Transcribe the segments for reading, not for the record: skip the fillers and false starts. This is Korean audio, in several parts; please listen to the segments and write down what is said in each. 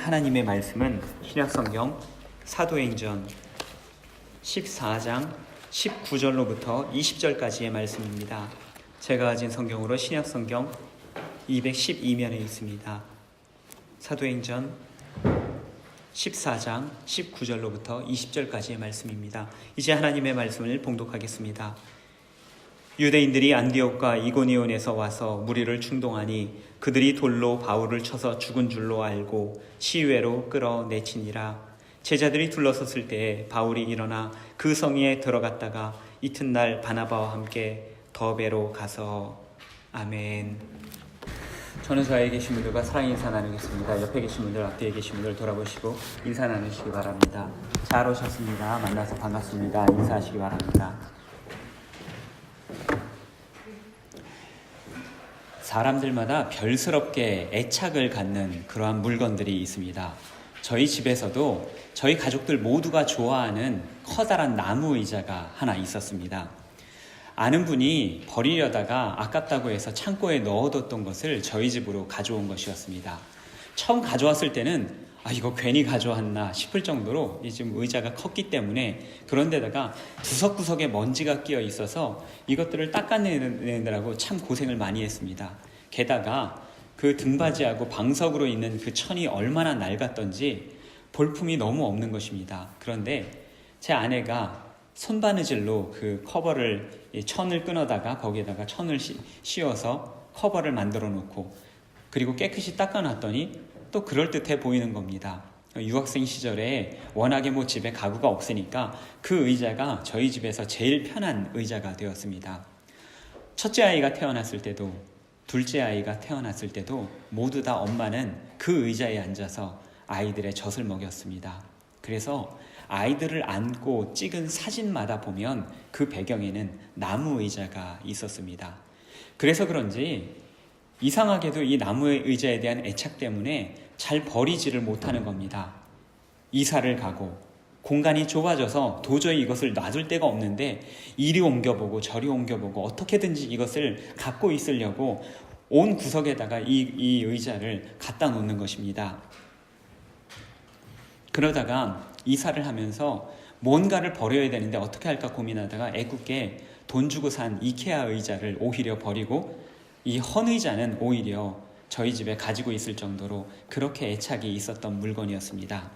하나님의 말씀은 신약성경 사도행전 14장 19절로부터 20절까지의 말씀입니다. 제가 가진 성경으로 신약성경 212면에 있습니다. 사도행전 14장 19절로부터 20절까지의 말씀입니다. 이제 하나님의 말씀을 봉독하겠습니다. 유대인들이 안디옥과 이고니온에서 와서 무리를 충동하니 그들이 돌로 바울을 쳐서 죽은 줄로 알고 시외로 끌어내치니라. 제자들이 둘러섰을 때에 바울이 일어나 그 성에 들어갔다가 이튿날 바나바와 함께 더베로 가서 아멘. 저는 좌에 계신 분들과 사랑의 인사 나누겠습니다. 옆에 계신 분들, 앞뒤에 계신 분들 돌아보시고 인사 나누시기 바랍니다. 잘 오셨습니다. 만나서 반갑습니다. 인사하시기 바랍니다. 사람들마다 별스럽게 애착을 갖는 그러한 물건들이 있습니다. 저희 집에서도 저희 가족들 모두가 좋아하는 커다란 나무 의자가 하나 있었습니다. 아는 분이 버리려다가 아깝다고 해서 창고에 넣어뒀던 것을 저희 집으로 가져온 것이었습니다. 처음 가져왔을 때는 이거 괜히 가져왔나 싶을 정도로 지금 의자가 컸기 때문에, 그런데다가 구석구석에 먼지가 끼어 있어서 이것들을 닦아내느라고 참 고생을 많이 했습니다. 게다가 그 등받이하고 방석으로 있는 그 천이 얼마나 낡았던지 볼품이 너무 없는 것입니다. 그런데 제 아내가 손바느질로 그 커버를, 천을 끊어다가 거기에다가 천을 씌워서 커버를 만들어 놓고, 그리고 깨끗이 닦아놨더니 또 그럴듯해 보이는 겁니다. 유학생 시절에 워낙에 집에 가구가 없으니까 그 의자가 저희 집에서 제일 편한 의자가 되었습니다. 첫째 아이가 태어났을 때도, 둘째 아이가 태어났을 때도 모두 다 엄마는 그 의자에 앉아서 아이들의 젖을 먹였습니다. 그래서 아이들을 안고 찍은 사진마다 보면 그 배경에는 나무 의자가 있었습니다. 그래서 그런지 이상하게도 이 나무 의자에 대한 애착 때문에 잘 버리지를 못하는 겁니다. 이사를 가고 공간이 좁아져서 도저히 이것을 놔둘 데가 없는데 이리 옮겨보고 저리 옮겨보고 어떻게든지 이것을 갖고 있으려고 온 구석에다가 이 의자를 갖다 놓는 것입니다. 그러다가 이사를 하면서 뭔가를 버려야 되는데 어떻게 할까 고민하다가 애꿎게 돈 주고 산 이케아 의자를 오히려 버리고 이 헌의자는 오히려 저희 집에 가지고 있을 정도로 그렇게 애착이 있었던 물건이었습니다.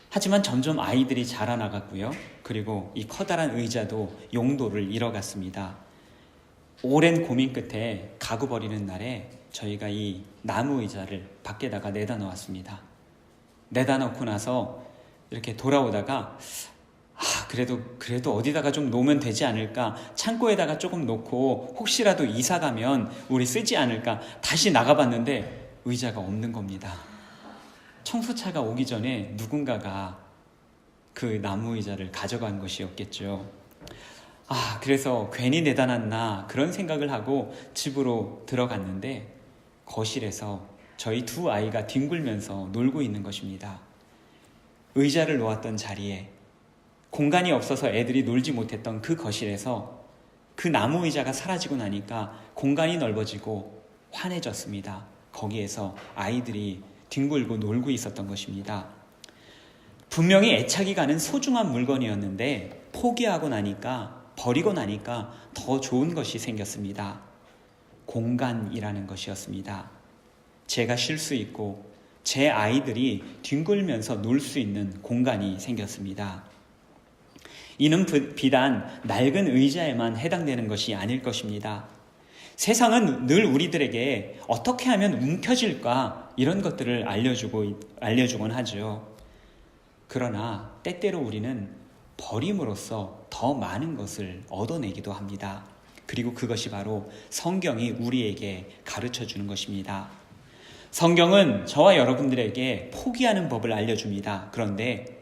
하지만 점점 아이들이 자라나갔고요. 그리고 이 커다란 의자도 용도를 잃어갔습니다. 오랜 고민 끝에 가구 버리는 날에 저희가 이 나무 의자를 밖에다가 내다 놓았습니다. 내다 놓고 나서 이렇게 돌아오다가 그래도 어디다가 좀 놓으면 되지 않을까, 창고에다가 조금 놓고 혹시라도 이사 가면 우리 쓰지 않을까, 다시 나가봤는데 의자가 없는 겁니다. 청소차가 오기 전에 누군가가 그 나무 의자를 가져간 것이었겠죠. 그래서 괜히 내다 놨나 그런 생각을 하고 집으로 들어갔는데 거실에서 저희 두 아이가 뒹굴면서 놀고 있는 것입니다. 의자를 놓았던 자리에, 공간이 없어서 애들이 놀지 못했던 그 거실에서 그 나무 의자가 사라지고 나니까 공간이 넓어지고 환해졌습니다. 거기에서 아이들이 뒹굴고 놀고 있었던 것입니다. 분명히 애착이 가는 소중한 물건이었는데 포기하고 나니까, 버리고 나니까 더 좋은 것이 생겼습니다. 공간이라는 것이었습니다. 제가 쉴 수 있고 제 아이들이 뒹굴면서 놀 수 있는 공간이 생겼습니다. 이는 비단 낡은 의자에만 해당되는 것이 아닐 것입니다. 세상은 늘 우리들에게 어떻게 하면 움켜질까, 이런 것들을 알려주곤 하죠. 그러나 때때로 우리는 버림으로써 더 많은 것을 얻어내기도 합니다. 그리고 그것이 바로 성경이 우리에게 가르쳐주는 것입니다. 성경은 저와 여러분들에게 포기하는 법을 알려줍니다. 그런데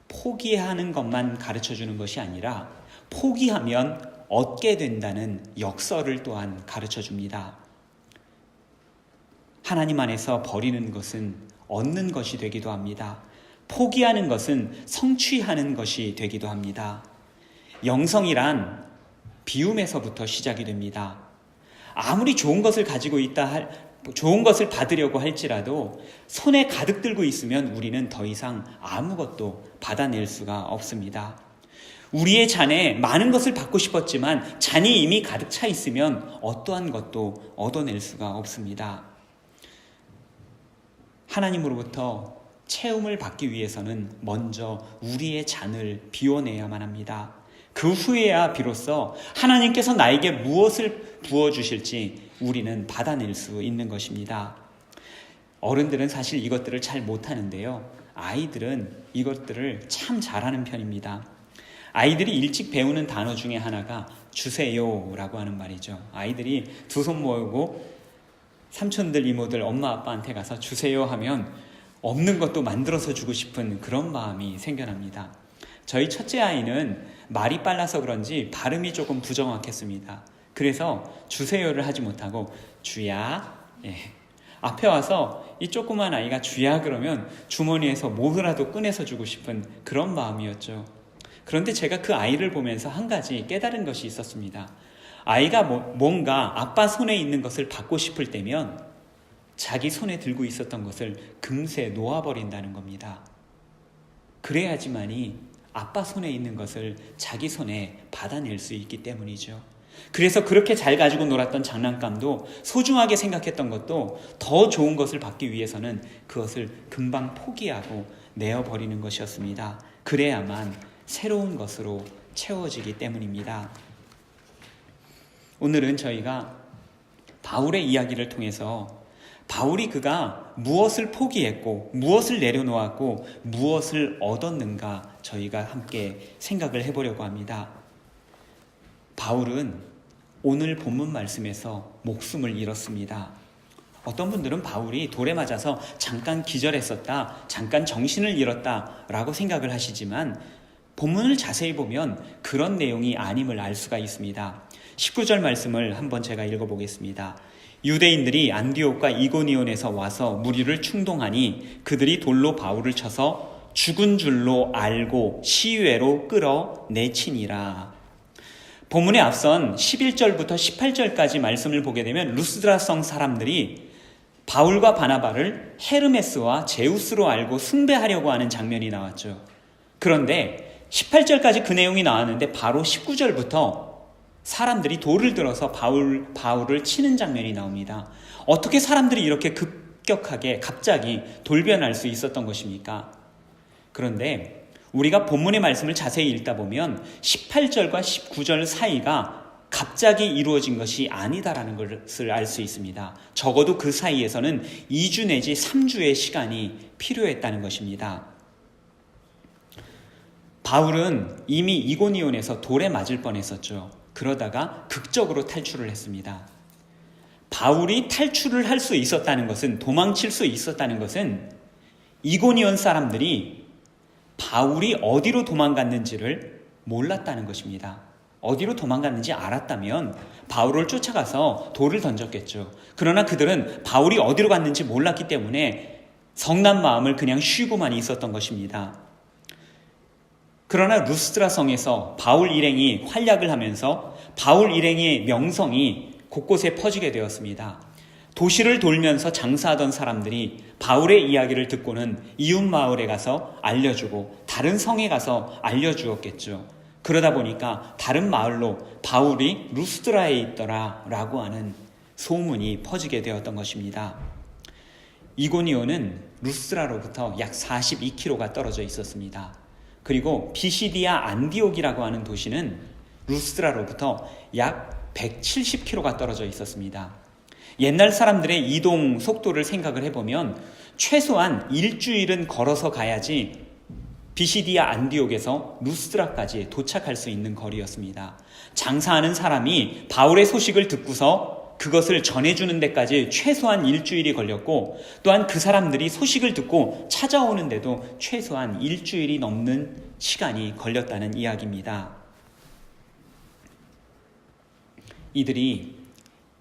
포기하는 것만 가르쳐주는 것이 아니라 포기하면 얻게 된다는 역설을 또한 가르쳐줍니다. 하나님 안에서 버리는 것은 얻는 것이 되기도 합니다. 포기하는 것은 성취하는 것이 되기도 합니다. 영성이란 비움에서부터 시작이 됩니다. 아무리 좋은 것을 가지고 있다 좋은 것을 받으려고 할지라도 손에 가득 들고 있으면 우리는 더 이상 아무것도 받아낼 수가 없습니다. 우리의 잔에 많은 것을 받고 싶었지만 잔이 이미 가득 차 있으면 어떠한 것도 얻어낼 수가 없습니다. 하나님으로부터 채움을 받기 위해서는 먼저 우리의 잔을 비워내야만 합니다. 그 후에야 비로소 하나님께서 나에게 무엇을 부어주실지 우리는 받아낼 수 있는 것입니다. 어른들은 사실 이것들을 잘 못하는데요. 아이들은 이것들을 참 잘하는 편입니다. 아이들이 일찍 배우는 단어 중에 하나가 주세요라고 하는 말이죠. 아이들이 두 손 모으고 삼촌들, 이모들, 엄마, 아빠한테 가서 주세요 하면 없는 것도 만들어서 주고 싶은 그런 마음이 생겨납니다. 저희 첫째 아이는 말이 빨라서 그런지 발음이 조금 부정확했습니다. 그래서 주세요를 하지 못하고 주야, 앞에 와서 이 조그만 아이가 주야 그러면 주머니에서 뭐라도 꺼내서 주고 싶은 그런 마음이었죠. 그런데 제가 그 아이를 보면서 한 가지 깨달은 것이 있었습니다. 아이가 뭔가 아빠 손에 있는 것을 받고 싶을 때면 자기 손에 들고 있었던 것을 금세 놓아버린다는 겁니다. 그래야지만이 아빠 손에 있는 것을 자기 손에 받아낼 수 있기 때문이죠. 그래서 그렇게 잘 가지고 놀았던 장난감도 소중하게 생각했던 것도 더 좋은 것을 받기 위해서는 그것을 금방 포기하고 내어버리는 것이었습니다. 그래야만 새로운 것으로 채워지기 때문입니다. 오늘은 저희가 바울의 이야기를 통해서 바울이 그가 무엇을 포기했고 무엇을 내려놓았고 무엇을 얻었는가 저희가 함께 생각을 해보려고 합니다. 바울은 오늘 본문 말씀에서 목숨을 잃었습니다. 어떤 분들은 바울이 돌에 맞아서 잠깐 기절했었다, 잠깐 정신을 잃었다 라고 생각을 하시지만 본문을 자세히 보면 그런 내용이 아님을 알 수가 있습니다. 19절 말씀을 한번 제가 읽어보겠습니다. 유대인들이 안디옥과 이고니온에서 와서 무리를 충동하니 그들이 돌로 바울을 쳐서 죽은 줄로 알고 시외로 끌어내치니라. 본문에 앞선 11절부터 18절까지 말씀을 보게 되면 루스드라성 사람들이 바울과 바나바를 헤르메스와 제우스로 알고 숭배하려고 하는 장면이 나왔죠. 그런데 18절까지 그 내용이 나왔는데 바로 19절부터 사람들이 돌을 들어서 바울을 치는 장면이 나옵니다. 어떻게 사람들이 이렇게 급격하게 갑자기 돌변할 수 있었던 것입니까? 그런데 우리가 본문의 말씀을 자세히 읽다 보면 18절과 19절 사이가 갑자기 이루어진 것이 아니다라는 것을 알 수 있습니다. 적어도 그 사이에서는 2주 내지 3주의 시간이 필요했다는 것입니다. 바울은 이미 이고니온에서 돌에 맞을 뻔했었죠. 그러다가 극적으로 탈출을 했습니다. 바울이 탈출을 할 수 있었다는 것은, 도망칠 수 있었다는 것은 이고니온 사람들이 바울이 어디로 도망갔는지를 몰랐다는 것입니다. 어디로 도망갔는지 알았다면 바울을 쫓아가서 돌을 던졌겠죠. 그러나 그들은 바울이 어디로 갔는지 몰랐기 때문에 성난 마음을 그냥 쉬고만 있었던 것입니다. 그러나 루스드라 성에서 바울 일행이 활약을 하면서 바울 일행의 명성이 곳곳에 퍼지게 되었습니다. 도시를 돌면서 장사하던 사람들이 바울의 이야기를 듣고는 이웃 마을에 가서 알려주고 다른 성에 가서 알려주었겠죠. 그러다 보니까 다른 마을로 바울이 루스드라에 있더라 라고 하는 소문이 퍼지게 되었던 것입니다. 이고니온은 루스드라로부터 약 42km가 떨어져 있었습니다. 그리고 비시디아 안디옥이라고 하는 도시는 루스드라로부터 약 170km가 떨어져 있었습니다. 옛날 사람들의 이동 속도를 생각을 해보면 최소한 일주일은 걸어서 가야지 비시디아 안디옥에서 루스드라까지 도착할 수 있는 거리였습니다. 장사하는 사람이 바울의 소식을 듣고서 그것을 전해주는 데까지 최소한 일주일이 걸렸고, 또한 그 사람들이 소식을 듣고 찾아오는데도 최소한 일주일이 넘는 시간이 걸렸다는 이야기입니다. 이들이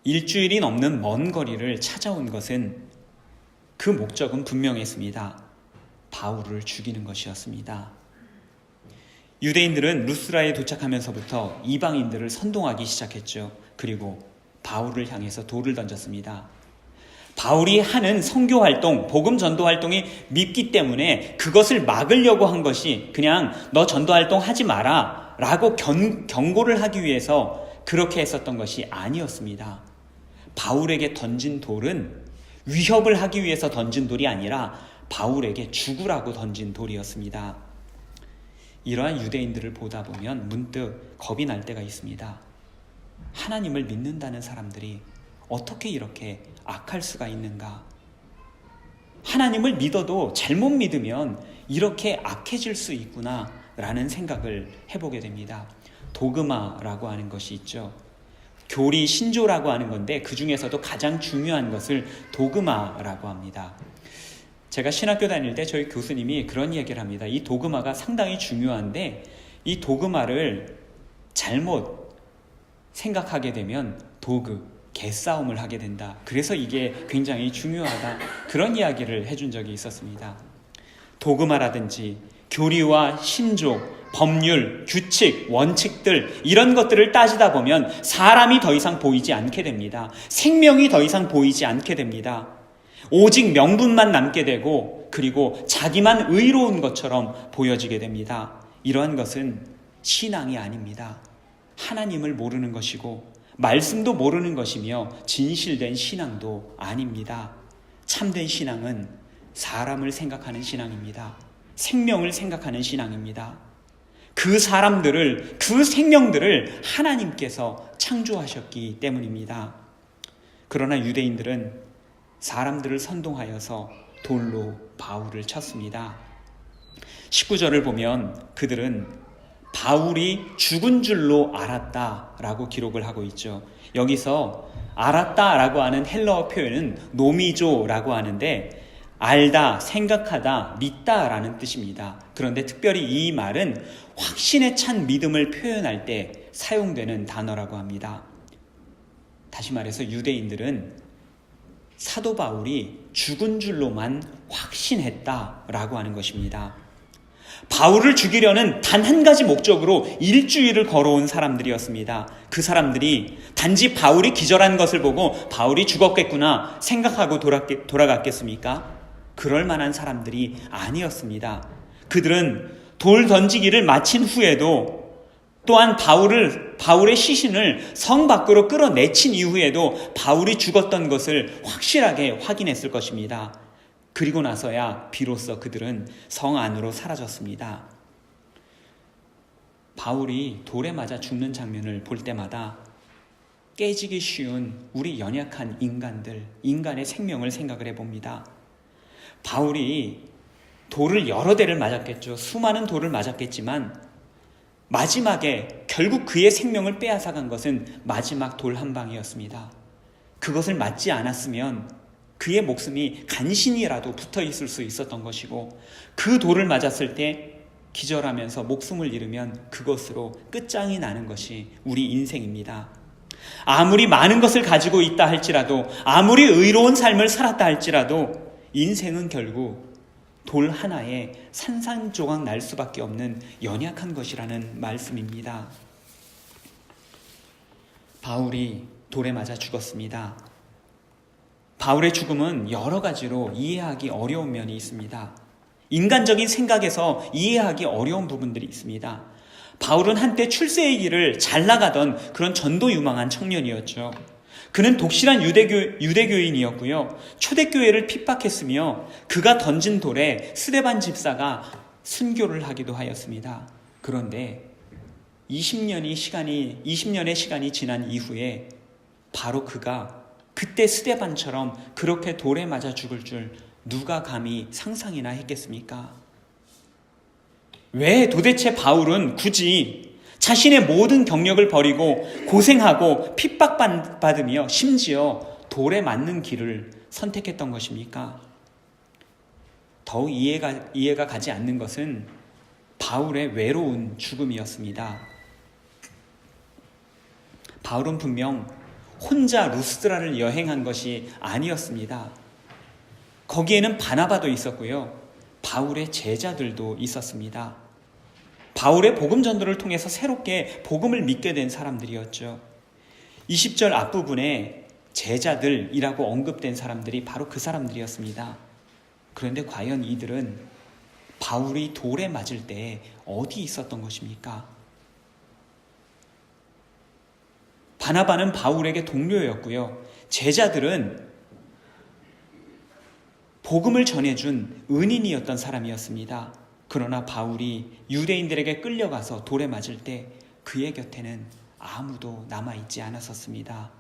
일주일이 넘는 먼 거리를 찾아온 것은 그 목적은 분명했습니다. 바울을 죽이는 것이었습니다. 유대인들은 루스드라에 도착하면서부터 이방인들을 선동하기 시작했죠. 그리고 바울을 향해서 돌을 던졌습니다. 바울이 하는 선교 활동, 복음 전도 활동이 밉기 때문에 그것을 막으려고 한 것이 그냥 너 전도 활동 하지 마라 라고 경고를 하기 위해서 그렇게 했었던 것이 아니었습니다. 바울에게 던진 돌은 위협을 하기 위해서 던진 돌이 아니라 바울에게 죽으라고 던진 돌이었습니다. 이러한 유대인들을 보다 보면 문득 겁이 날 때가 있습니다. 하나님을 믿는다는 사람들이 어떻게 이렇게 악할 수가 있는가? 하나님을 믿어도 잘못 믿으면 이렇게 악해질 수 있구나 라는 생각을 해보게 됩니다. 도그마라고 하는 것이 있죠. 교리 신조라고 하는 건데 그 중에서도 가장 중요한 것을 도그마라고 합니다. 제가 신학교 다닐 때 저희 교수님이 그런 얘기를 합니다. 이 도그마가 상당히 중요한데 이 도그마를 잘못 생각하게 되면 개싸움을 하게 된다. 그래서 이게 굉장히 중요하다. 그런 이야기를 해준 적이 있었습니다. 도그마라든지 교리와 신조, 법률, 규칙, 원칙들 이런 것들을 따지다 보면 사람이 더 이상 보이지 않게 됩니다. 생명이 더 이상 보이지 않게 됩니다. 오직 명분만 남게 되고 그리고 자기만 의로운 것처럼 보여지게 됩니다. 이러한 것은 신앙이 아닙니다. 하나님을 모르는 것이고 말씀도 모르는 것이며 진실된 신앙도 아닙니다. 참된 신앙은 사람을 생각하는 신앙입니다. 생명을 생각하는 신앙입니다. 그 사람들을, 그 생명들을 하나님께서 창조하셨기 때문입니다. 그러나 유대인들은 사람들을 선동하여서 돌로 바울을 쳤습니다. 19절을 보면 그들은 바울이 죽은 줄로 알았다라고 기록을 하고 있죠. 여기서 알았다라고 하는 헬라어 표현은 노미조라고 하는데 알다, 생각하다, 믿다라는 뜻입니다. 그런데 특별히 이 말은 확신에 찬 믿음을 표현할 때 사용되는 단어라고 합니다. 다시 말해서 유대인들은 사도 바울이 죽은 줄로만 확신했다라고 하는 것입니다. 바울을 죽이려는 단 한 가지 목적으로 일주일을 걸어온 사람들이었습니다. 그 사람들이 단지 바울이 기절한 것을 보고 바울이 죽었겠구나 생각하고 돌아갔겠습니까? 그럴 만한 사람들이 아니었습니다. 그들은 돌 던지기를 마친 후에도 또한 바울의 시신을 성 밖으로 끌어내친 이후에도 바울이 죽었던 것을 확실하게 확인했을 것입니다. 그리고 나서야 비로소 그들은 성 안으로 사라졌습니다. 바울이 돌에 맞아 죽는 장면을 볼 때마다 깨지기 쉬운 우리 연약한 인간의 생명을 생각을 해봅니다. 바울이 돌을 여러 대를 맞았겠죠. 수많은 돌을 맞았겠지만 마지막에 결국 그의 생명을 빼앗아간 것은 마지막 돌 한 방이었습니다. 그것을 맞지 않았으면 그의 목숨이 간신히라도 붙어 있을 수 있었던 것이고 그 돌을 맞았을 때 기절하면서 목숨을 잃으면 그것으로 끝장이 나는 것이 우리 인생입니다. 아무리 많은 것을 가지고 있다 할지라도 아무리 의로운 삶을 살았다 할지라도 인생은 결국 돌 하나에 산산조각 날 수밖에 없는 연약한 것이라는 말씀입니다. 바울이 돌에 맞아 죽었습니다. 바울의 죽음은 여러 가지로 이해하기 어려운 면이 있습니다. 인간적인 생각에서 이해하기 어려운 부분들이 있습니다. 바울은 한때 출세의 길을 잘 나가던 그런 전도 유망한 청년이었죠. 그는 독실한 유대교인이었고요. 초대교회를 핍박했으며 그가 던진 돌에 스데반 집사가 순교를 하기도 하였습니다. 그런데 20년의 시간이 지난 이후에 바로 그가 그때 스데반처럼 그렇게 돌에 맞아 죽을 줄 누가 감히 상상이나 했겠습니까? 왜 도대체 바울은 굳이 자신의 모든 경력을 버리고 고생하고 핍박받으며 심지어 돌에 맞는 길을 선택했던 것입니까? 더욱 이해가 가지 않는 것은 바울의 외로운 죽음이었습니다. 바울은 분명 혼자 루스드라를 여행한 것이 아니었습니다. 거기에는 바나바도 있었고요. 바울의 제자들도 있었습니다. 바울의 복음 전도를 통해서 새롭게 복음을 믿게 된 사람들이었죠. 20절 앞부분에 제자들이라고 언급된 사람들이 바로 그 사람들이었습니다. 그런데 과연 이들은 바울이 돌에 맞을 때 어디 있었던 것입니까? 바나바는 바울에게 동료였고요. 제자들은 복음을 전해준 은인이었던 사람이었습니다. 그러나 바울이 유대인들에게 끌려가서 돌에 맞을 때 그의 곁에는 아무도 남아있지 않았었습니다.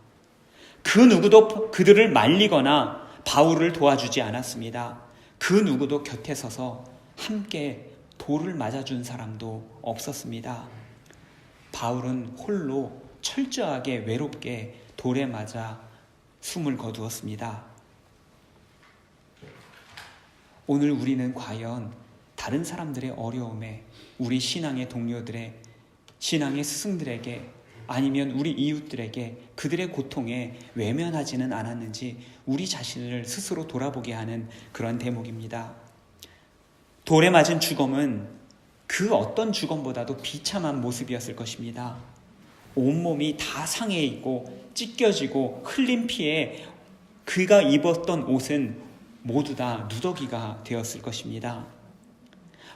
그 누구도 그들을 말리거나 바울을 도와주지 않았습니다. 그 누구도 곁에 서서 함께 돌을 맞아준 사람도 없었습니다. 바울은 홀로 철저하게 외롭게 돌에 맞아 숨을 거두었습니다. 오늘 우리는 과연 다른 사람들의 어려움에 우리 신앙의 동료들의 신앙의 스승들에게 아니면 우리 이웃들에게 그들의 고통에 외면하지는 않았는지 우리 자신을 스스로 돌아보게 하는 그런 대목입니다. 돌에 맞은 죽음은 그 어떤 죽음보다도 비참한 모습이었을 것입니다. 온몸이 다 상해 있고 찢겨지고 흘린 피에 그가 입었던 옷은 모두 다 누더기가 되었을 것입니다.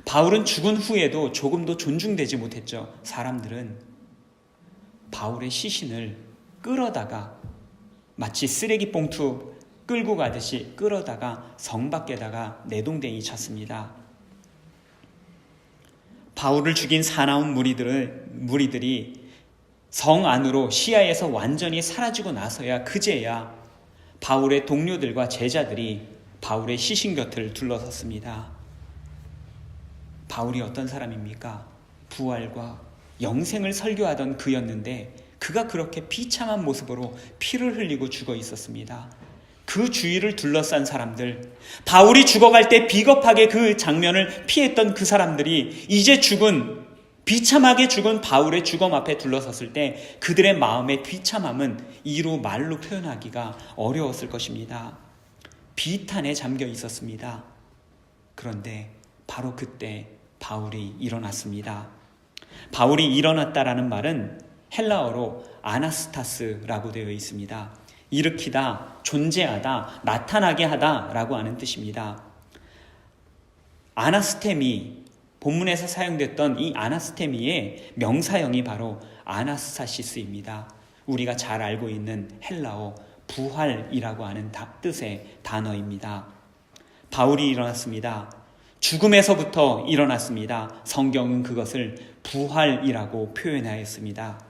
바울은 죽은 후에도 조금도 존중되지 못했죠. 사람들은 바울의 시신을 끌어다가 마치 쓰레기 봉투 끌고 가듯이 끌어다가 성 밖에다가 내동댕이 쳤습니다. 바울을 죽인 사나운 무리들이 성 안으로 시야에서 완전히 사라지고 나서야 그제야 바울의 동료들과 제자들이 바울의 시신 곁을 둘러섰습니다. 바울이 어떤 사람입니까? 부활과 영생을 설교하던 그였는데 그가 그렇게 비참한 모습으로 피를 흘리고 죽어 있었습니다. 그 주위를 둘러싼 사람들, 바울이 죽어갈 때 비겁하게 그 장면을 피했던 그 사람들이 이제 비참하게 죽은 바울의 죽음 앞에 둘러섰을 때 그들의 마음의 비참함은 이루 말로 표현하기가 어려웠을 것입니다. 비탄에 잠겨 있었습니다. 그런데 바로 그때 바울이 일어났습니다. 바울이 일어났다라는 말은 헬라어로 아나스타스라고 되어 있습니다. 일으키다, 존재하다, 나타나게 하다라고 하는 뜻입니다. 아나스테미, 본문에서 사용됐던 이 아나스테미의 명사형이 바로 아나스타시스입니다. 우리가 잘 알고 있는 헬라어 부활이라고 하는 뜻의 단어입니다. 바울이 일어났습니다. 죽음에서부터 일어났습니다. 성경은 그것을 부활이라고 표현하였습니다.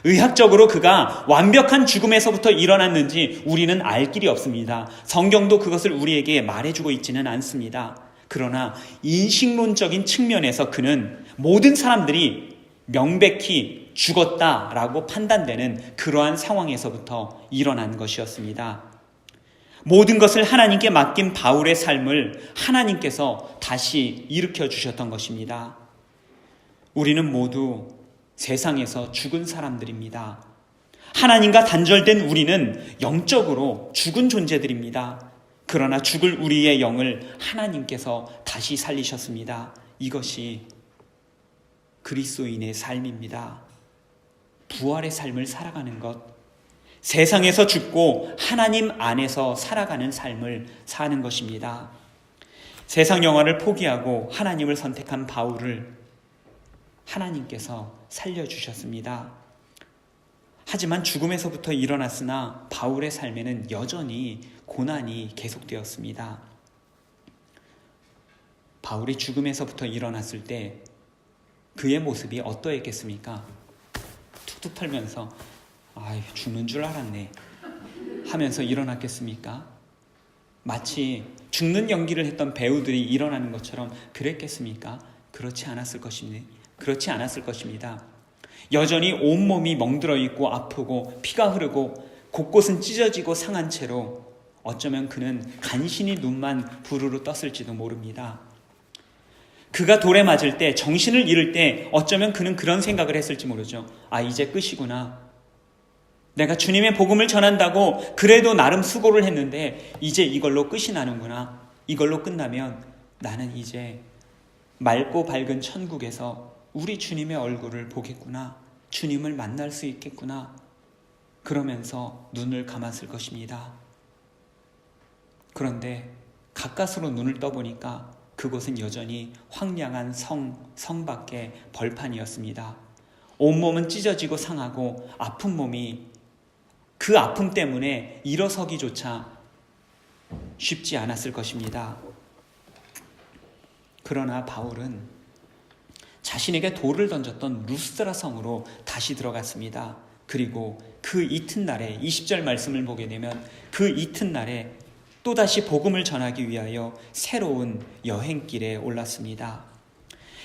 의학적으로 그가 완벽한 죽음에서부터 일어났는지 우리는 알 길이 없습니다. 성경도 그것을 우리에게 말해주고 있지는 않습니다. 그러나 인식론적인 측면에서 그는 모든 사람들이 명백히 죽었다라고 판단되는 그러한 상황에서부터 일어난 것이었습니다. 모든 것을 하나님께 맡긴 바울의 삶을 하나님께서 다시 일으켜 주셨던 것입니다. 우리는 모두 세상에서 죽은 사람들입니다. 하나님과 단절된 우리는 영적으로 죽은 존재들입니다. 그러나 죽을 우리의 영을 하나님께서 다시 살리셨습니다. 이것이 그리스도인의 삶입니다. 부활의 삶을 살아가는 것, 세상에서 죽고 하나님 안에서 살아가는 삶을 사는 것입니다. 세상 영화를 포기하고 하나님을 선택한 바울을 하나님께서 살려주셨습니다. 하지만 죽음에서부터 일어났으나 바울의 삶에는 여전히 고난이 계속되었습니다. 바울이 죽음에서부터 일어났을 때 그의 모습이 어떠했겠습니까? 툭툭 털면서 죽는 줄 알았네 하면서 일어났겠습니까? 마치 죽는 연기를 했던 배우들이 일어나는 것처럼 그랬겠습니까? 그렇지 않았을 것입니다. 여전히 온몸이 멍들어 있고 아프고 피가 흐르고 곳곳은 찢어지고 상한 채로 어쩌면 그는 간신히 눈만 부르르 떴을지도 모릅니다. 그가 돌에 맞을 때, 정신을 잃을 때 어쩌면 그는 그런 생각을 했을지 모르죠. 이제 끝이구나. 내가 주님의 복음을 전한다고 그래도 나름 수고를 했는데 이제 이걸로 끝이 나는구나. 이걸로 끝나면 나는 이제 맑고 밝은 천국에서 우리 주님의 얼굴을 보겠구나. 주님을 만날 수 있겠구나. 그러면서 눈을 감았을 것입니다. 그런데 가까스로 눈을 떠보니까 그곳은 여전히 황량한 성밖에 벌판이었습니다. 온몸은 찢어지고 상하고 아픈 몸이 그 아픔 때문에 일어서기조차 쉽지 않았을 것입니다. 그러나 바울은 자신에게 돌을 던졌던 루스드라 성으로 다시 들어갔습니다. 그리고 그 이튿날에 20절 말씀을 보게 되면 그 이튿날에 또다시 복음을 전하기 위하여 새로운 여행길에 올랐습니다.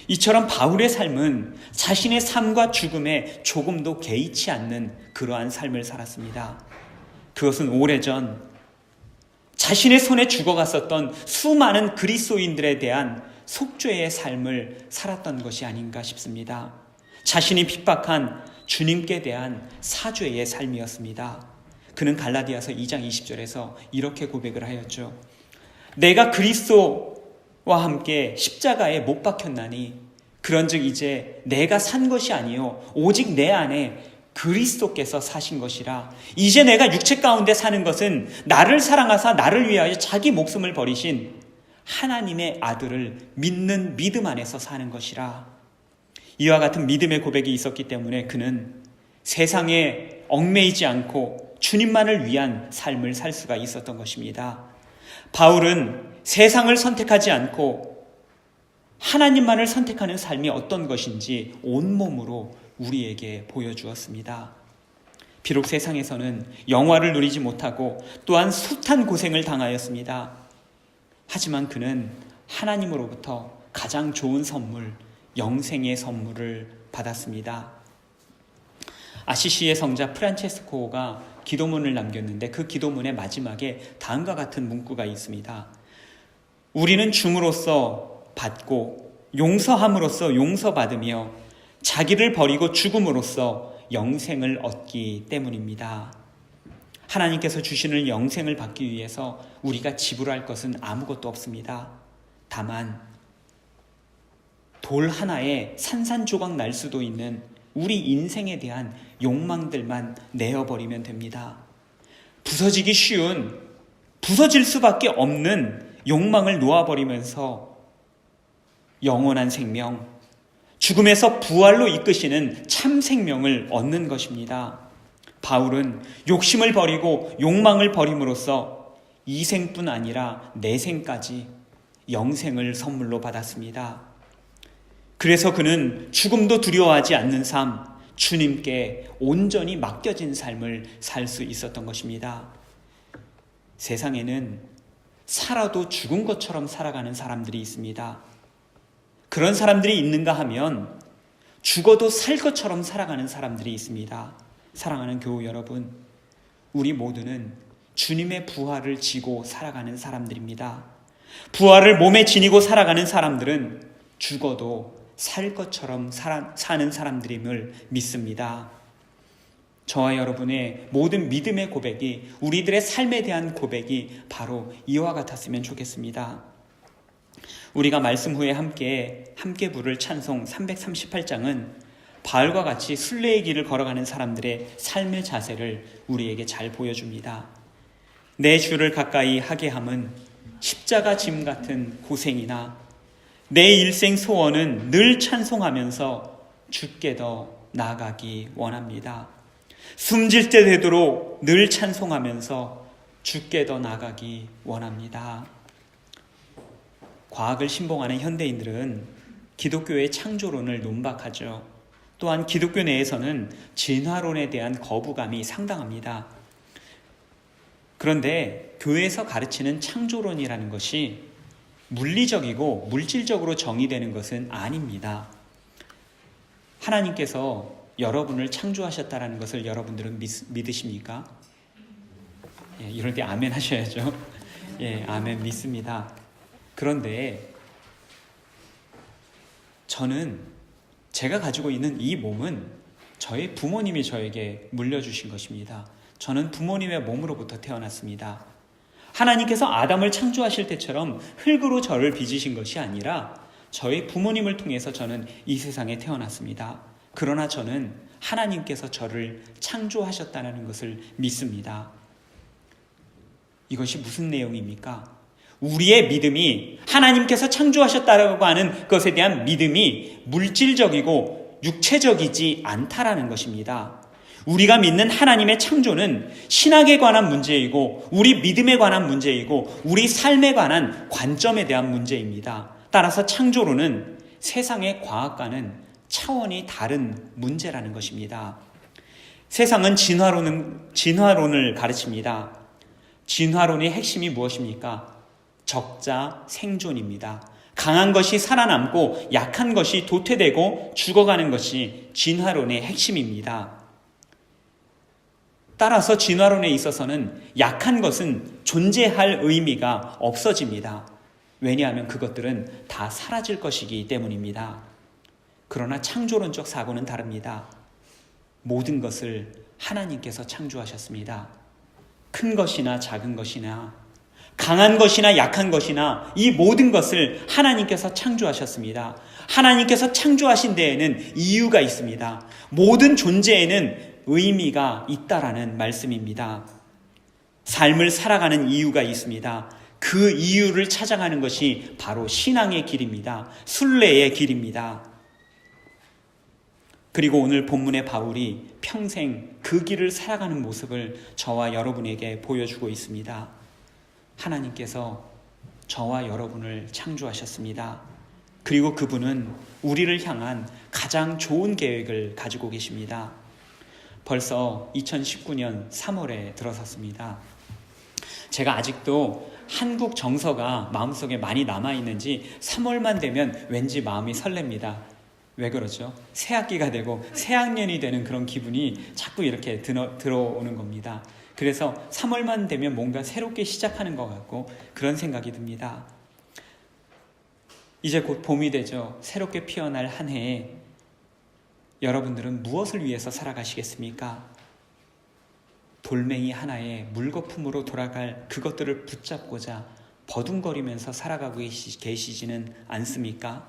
이처럼 바울의 삶은 자신의 삶과 죽음에 조금도 개의치 않는 그러한 삶을 살았습니다. 그것은 오래전 자신의 손에 죽어갔었던 수많은 그리스도인들에 대한 속죄의 삶을 살았던 것이 아닌가 싶습니다. 자신이 핍박한 주님께 대한 사죄의 삶이었습니다. 그는 갈라디아서 2장 20절에서 이렇게 고백을 하였죠. 내가 그리스도와 함께 십자가에 못 박혔나니 그런즉 이제 내가 산 것이 아니요 오직 내 안에 그리스도께서 사신 것이라. 이제 내가 육체 가운데 사는 것은 나를 사랑하사 나를 위하여 자기 목숨을 버리신 하나님의 아들을 믿는 믿음 안에서 사는 것이라. 이와 같은 믿음의 고백이 있었기 때문에 그는 세상에 얽매이지 않고 주님만을 위한 삶을 살 수가 있었던 것입니다. 바울은 세상을 선택하지 않고 하나님만을 선택하는 삶이 어떤 것인지 온몸으로 우리에게 보여주었습니다. 비록 세상에서는 영화를 누리지 못하고 또한 숱한 고생을 당하였습니다. 하지만 그는 하나님으로부터 가장 좋은 선물, 영생의 선물을 받았습니다. 아시시의 성자 프란체스코가 기도문을 남겼는데 그 기도문의 마지막에 다음과 같은 문구가 있습니다. 우리는 줌으로써 받고 용서함으로써 용서받으며 자기를 버리고 죽음으로써 영생을 얻기 때문입니다. 하나님께서 주시는 영생을 받기 위해서 우리가 지불할 것은 아무것도 없습니다. 다만 돌 하나에 산산조각 날 수도 있는 우리 인생에 대한 욕망들만 내어버리면 됩니다. 부서지기 쉬운, 부서질 수밖에 없는 욕망을 놓아버리면서 영원한 생명, 죽음에서 부활로 이끄시는 참 생명을 얻는 것입니다. 바울은 욕심을 버리고 욕망을 버림으로써 이 생뿐 아니라 내 생까지 영생을 선물로 받았습니다. 그래서 그는 죽음도 두려워하지 않는 삶, 주님께 온전히 맡겨진 삶을 살 수 있었던 것입니다. 세상에는 살아도 죽은 것처럼 살아가는 사람들이 있습니다. 그런 사람들이 있는가 하면 죽어도 살 것처럼 살아가는 사람들이 있습니다. 사랑하는 교우 여러분, 우리 모두는 주님의 부활을 지고 살아가는 사람들입니다. 부활을 몸에 지니고 살아가는 사람들은 죽어도 살 것처럼 사는 사람들임을 믿습니다. 저와 여러분의 모든 믿음의 고백이, 우리들의 삶에 대한 고백이 바로 이와 같았으면 좋겠습니다. 우리가 말씀 후에 함께 부를 찬송 338장은 바울과 같이 순례의 길을 걸어가는 사람들의 삶의 자세를 우리에게 잘 보여줍니다. 내 주를 가까이 하게 함은 십자가 짐 같은 고생이나 내 일생 소원은 늘 찬송하면서 주께 더 나아가기 원합니다. 숨질 때 되도록 늘 찬송하면서 주께 더 나아가기 원합니다. 과학을 신봉하는 현대인들은 기독교의 창조론을 논박하죠. 또한 기독교 내에서는 진화론에 대한 거부감이 상당합니다. 그런데 교회에서 가르치는 창조론이라는 것이 물리적이고 물질적으로 정의되는 것은 아닙니다. 하나님께서 여러분을 창조하셨다는 것을 여러분들은 믿으십니까? 예, 이럴 때 아멘 하셔야죠. 예, 아멘 믿습니다. 그런데 저는 제가 가지고 있는 이 몸은 저의 부모님이 저에게 물려주신 것입니다. 저는 부모님의 몸으로부터 태어났습니다. 하나님께서 아담을 창조하실 때처럼 흙으로 저를 빚으신 것이 아니라 저의 부모님을 통해서 저는 이 세상에 태어났습니다. 그러나 저는 하나님께서 저를 창조하셨다는 것을 믿습니다. 이것이 무슨 내용입니까? 우리의 믿음이 하나님께서 창조하셨다고 하는 것에 대한 믿음이 물질적이고 육체적이지 않다라는 것입니다. 우리가 믿는 하나님의 창조는 신학에 관한 문제이고 우리 믿음에 관한 문제이고 우리 삶에 관한 관점에 대한 문제입니다. 따라서 창조론은 세상의 과학과는 차원이 다른 문제라는 것입니다. 세상은 진화론을 가르칩니다. 진화론의 핵심이 무엇입니까? 적자 생존입니다. 강한 것이 살아남고 약한 것이 도태되고 죽어가는 것이 진화론의 핵심입니다. 따라서 진화론에 있어서는 약한 것은 존재할 의미가 없어집니다. 왜냐하면 그것들은 다 사라질 것이기 때문입니다. 그러나 창조론적 사고는 다릅니다. 모든 것을 하나님께서 창조하셨습니다. 큰 것이나 작은 것이나 강한 것이나 약한 것이나 이 모든 것을 하나님께서 창조하셨습니다. 하나님께서 창조하신 데에는 이유가 있습니다. 모든 존재에는 의미가 있다라는 말씀입니다. 삶을 살아가는 이유가 있습니다. 그 이유를 찾아가는 것이 바로 신앙의 길입니다. 순례의 길입니다. 그리고 오늘 본문의 바울이 평생 그 길을 살아가는 모습을 저와 여러분에게 보여주고 있습니다. 하나님께서 저와 여러분을 창조하셨습니다. 그리고 그분은 우리를 향한 가장 좋은 계획을 가지고 계십니다. 벌써 2019년 3월에 들어섰습니다. 제가 아직도 한국 정서가 마음속에 많이 남아있는지 3월만 되면 왠지 마음이 설렙니다. 왜 그러죠? 새 학기가 되고 새 학년이 되는 그런 기분이 자꾸 이렇게 들어오는 겁니다. 그래서 3월만 되면 뭔가 새롭게 시작하는 것 같고 그런 생각이 듭니다. 이제 곧 봄이 되죠. 새롭게 피어날 한 해에 여러분들은 무엇을 위해서 살아가시겠습니까? 돌멩이 하나에 물거품으로 돌아갈 그것들을 붙잡고자 버둥거리면서 살아가고 계시지는 않습니까?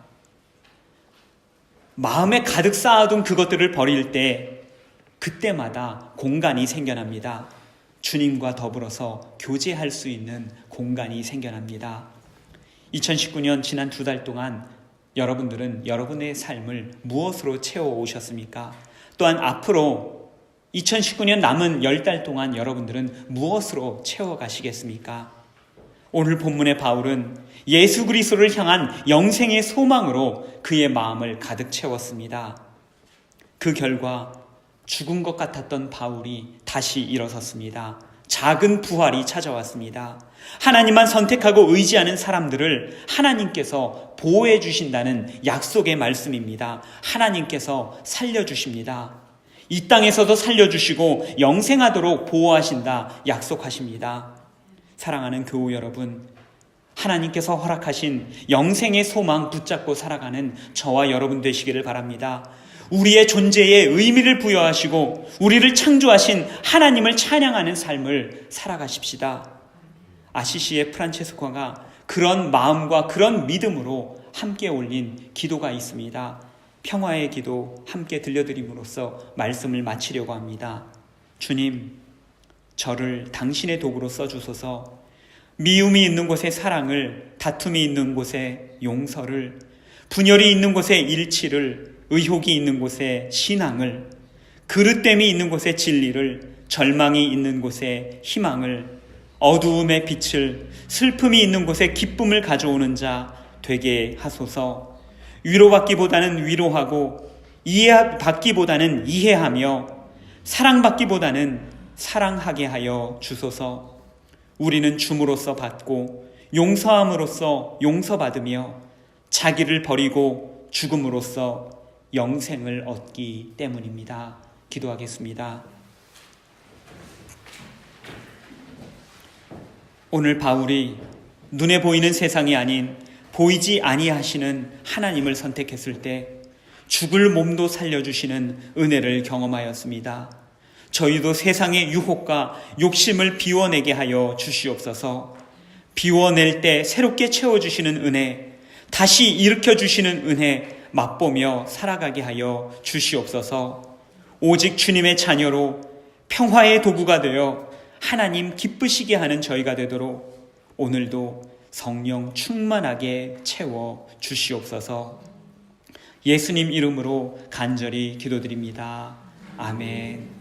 마음에 가득 쌓아둔 그것들을 버릴 때 그때마다 공간이 생겨납니다. 주님과 더불어서 교제할 수 있는 공간이 생겨납니다. 2019년 지난 2달 동안 여러분들은 여러분의 삶을 무엇으로 채워오셨습니까? 또한 앞으로 2019년 남은 10달 동안 여러분들은 무엇으로 채워가시겠습니까? 오늘 본문의 바울은 예수 그리스도를 향한 영생의 소망으로 그의 마음을 가득 채웠습니다. 그 결과 죽은 것 같았던 바울이 다시 일어섰습니다. 작은 부활이 찾아왔습니다. 하나님만 선택하고 의지하는 사람들을 하나님께서 보호해 주신다는 약속의 말씀입니다. 하나님께서 살려주십니다. 이 땅에서도 살려주시고 영생하도록 보호하신다 약속하십니다. 사랑하는 교우 여러분, 하나님께서 허락하신 영생의 소망 붙잡고 살아가는 저와 여러분 되시기를 바랍니다. 우리의 존재에 의미를 부여하시고 우리를 창조하신 하나님을 찬양하는 삶을 살아가십시다. 아시시의 프란체스코가 그런 마음과 그런 믿음으로 함께 올린 기도가 있습니다. 평화의 기도 함께 들려드림으로써 말씀을 마치려고 합니다. 주님, 저를 당신의 도구로 써주소서. 미움이 있는 곳에 사랑을, 다툼이 있는 곳에 용서를, 분열이 있는 곳에 일치를, 의혹이 있는 곳에 신앙을, 그릇됨이 있는 곳에 진리를, 절망이 있는 곳에 희망을, 어두움의 빛을, 슬픔이 있는 곳에 기쁨을 가져오는 자 되게 하소서. 위로받기보다는 위로하고 이해받기보다는 이해하며 사랑받기보다는 사랑하게 하여 주소서. 우리는 줌으로써 받고 용서함으로써 용서받으며 자기를 버리고 죽음으로써 영생을 얻기 때문입니다. 기도하겠습니다. 오늘 바울이 눈에 보이는 세상이 아닌 보이지 아니하시는 하나님을 선택했을 때 죽을 몸도 살려주시는 은혜를 경험하였습니다. 저희도 세상의 유혹과 욕심을 비워내게 하여 주시옵소서. 비워낼 때 새롭게 채워주시는 은혜, 다시 일으켜주시는 은혜, 맛보며 살아가게 하여 주시옵소서. 오직 주님의 자녀로 평화의 도구가 되어 하나님 기쁘시게 하는 저희가 되도록 오늘도 성령 충만하게 채워 주시옵소서. 예수님 이름으로 간절히 기도드립니다. 아멘.